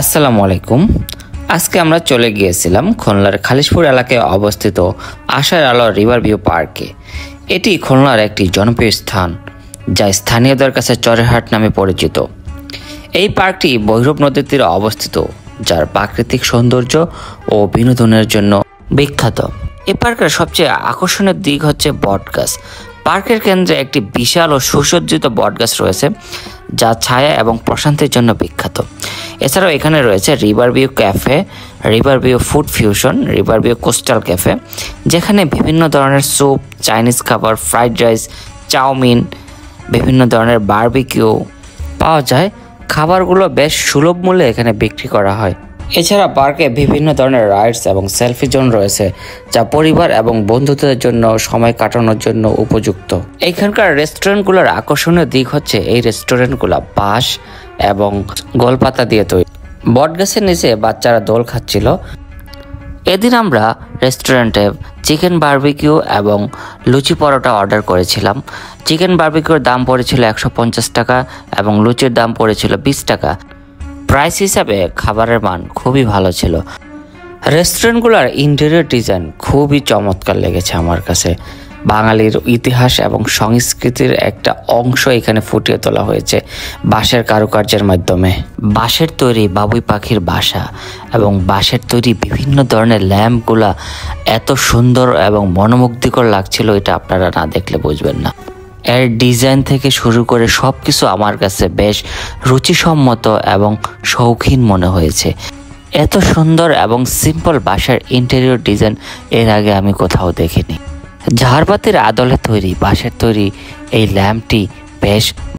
আসসালামু আলাইকুম। আজকে আমরা চলে গিয়েছিলাম খুলনার খালিশপুর এলাকায় অবস্থিত আশার আলো রিভার ভিউ পার্কে। এটি খুলনার একটি জনপ্রিয় স্থান, যা স্থানীয়দের কাছে চরেরহাট নামে পরিচিত। এই পার্কটি ভৈরব নদীর তীরে অবস্থিত, যার প্রাকৃতিক সৌন্দর্য ও বিনোদনের জন্য বিখ্যাত। এই পার্কের সবচেয়ে আকর্ষণীয় দিক হচ্ছে বটগাছ। পার্কের কেন্দ্রে একটি বিশাল ও সুসজ্জিত বটগাছ রয়েছে, যা ছায়া এবং প্রশান্তির জন্য বিখ্যাত। এছাড়াও এখানে রয়েছে river view cafe, river view food fusion, river view coastal cafe, যেখানে বিভিন্ন ধরনের স্যুপ, চাইনিজ খাবার, ফ্রাইড রাইস, চাউমিন, বিভিন্ন ধরনের বারবিকিউ পাওয়া যায়। খাবারগুলো বেশ সুলভ মূল্যে এখানে বিক্রি করা হয়। এছাড়া পার্কে বিভিন্ন ধরনের রাইডস এবং সেলফি জোন রয়েছে, যা পরিবার এবং বন্ধুদের জন্য সময় কাটানোর জন্য উপযুক্ত। এখানকার রেস্টুরেন্টগুলোর আকর্ষণীয় দিক হচ্ছে এই রেস্টুরেন্টগুলো বাঁশ এবং গোলপাতা দিয়ে তৈরি। বটগাছের নিচে বাচ্চারা দোল খাচ্ছিল। এদিন আমরা রেস্টুরেন্টে চিকেন বারবিকিউ এবং লুচি পরোটা অর্ডার করেছিলাম। চিকেন বারবিকিউর দাম পড়েছিল 150 টাকা এবং লুচির দাম পড়েছিল 20 টাকা। প্রাইস হিসাবে খাবারের মান খুবই ভালো ছিল। রেস্টুরেন্টগুলোর ইন্টেরিয়র ডিজাইন খুবই চমৎকার লেগেছে আমার কাছে। বাঙালির ইতিহাস এবং সংস্কৃতির একটা অংশ এখানে ফুটিয়ে তোলা হয়েছে বাঁশের কারুকার্যের মাধ্যমে। বাঁশের তৈরি বাবুই পাখির বাসা এবং বাঁশের তৈরি বিভিন্ন ধরনের ল্যাম্পগুলা এত সুন্দর এবং মনোমুগ্ধকর লাগছিল, এটা আপনারা না দেখলে বুঝবেন না। এর ডিজাইন থেকে শুরু করে সব কিছু আমার কাছে বেশ রুচিসম্মত এবং শৌখিন মনে হয়েছে। এত সুন্দর এবং সিম্পল বাসার ইন্টেরিয়র ডিজাইন এর আগে আমি কোথাও দেখিনি। ঝাড়বাতির আদলে তৈরি বাঁশের তৈরি এই ল্যাম্পটি বেশ